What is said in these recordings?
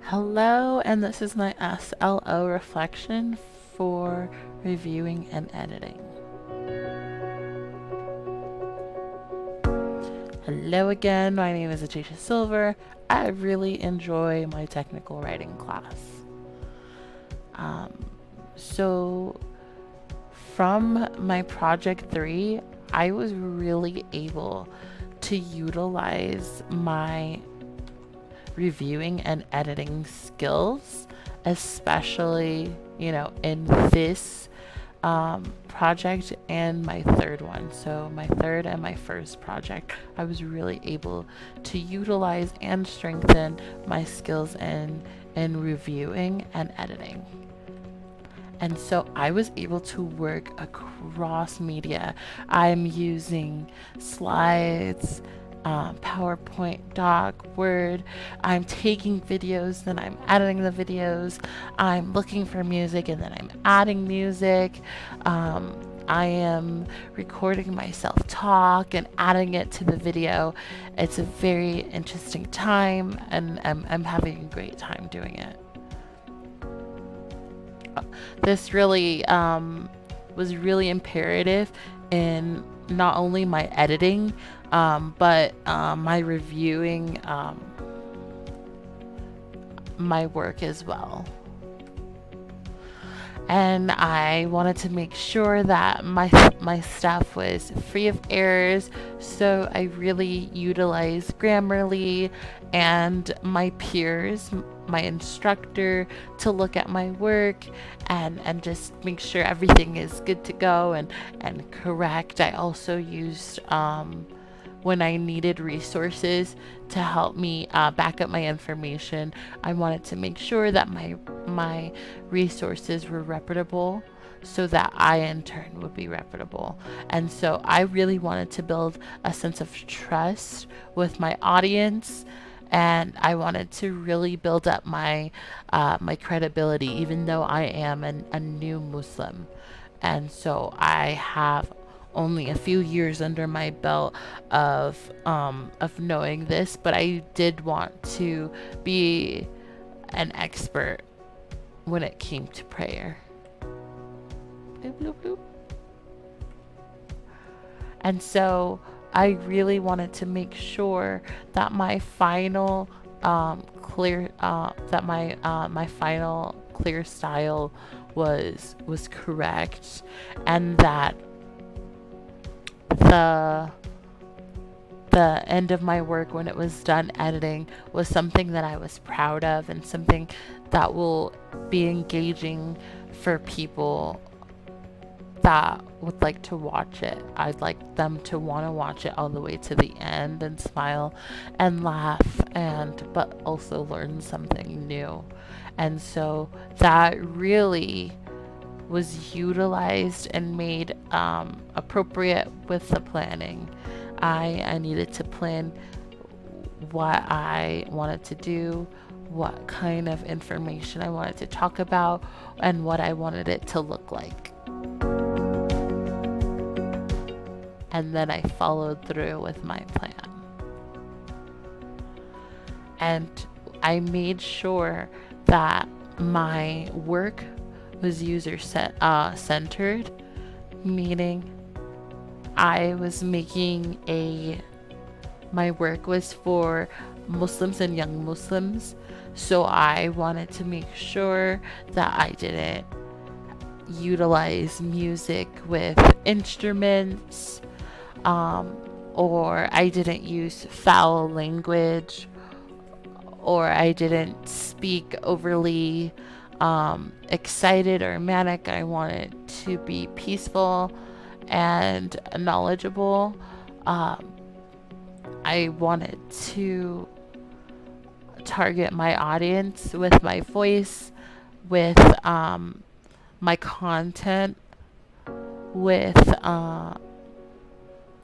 Hello, and this is my SLO reflection for reviewing and editing. Hello again, my name is Atisha Silver. I really enjoy my technical writing class. So from my project 3, I was really able to utilize my reviewing and editing skills, especially, in this project and my third one. So my third and my first project, I was really able to utilize and strengthen my skills in reviewing and editing. And so I was able to work across media. I'm using slides, PowerPoint, Doc, Word. I'm taking videos, then I'm editing the videos. I'm looking for music, and then I'm adding music. I am recording myself talk and adding it to the video. It's a very interesting time, and I'm having a great time doing it. This really was really imperative in not only my editing, but my reviewing my work as well. And I wanted to make sure that my stuff was free of errors, so I really utilized Grammarly and my peers, my instructor, to look at my work and just make sure everything is good to go and correct. I also used when I needed resources to help me back up my information. I wanted to make sure that my resources were reputable, so that I in turn would be reputable. And so I really wanted to build a sense of trust with my audience, and I wanted to really build up my credibility, even though I am a new Muslim. And so I have only a few years under my belt of knowing this, but I did want to be an expert when it came to prayer. Bloop, bloop, bloop. And so I really wanted to make sure that my final clear that my final clear style was correct, and that the the end of my work when it was done editing was something that I was proud of, and something that will be engaging for people that would like to watch it. I'd like them to want to watch it all the way to the end and smile and laugh, and but also learn something new. And so that really was utilized and made appropriate with the planning. I needed to plan what I wanted to do, what kind of information I wanted to talk about, and what I wanted it to look like. And then I followed through with my plan. And I made sure that my work was centered, meaning I was making my work was for Muslims and young Muslims. So I wanted to make sure that I didn't utilize music with instruments, or I didn't use foul language, or I didn't speak overly excited or manic. I wanted to be peaceful and knowledgeable. I wanted to target my audience with my voice, with my content, with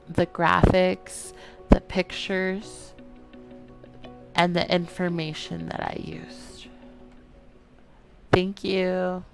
the graphics, the pictures, and the information that I used. Thank you.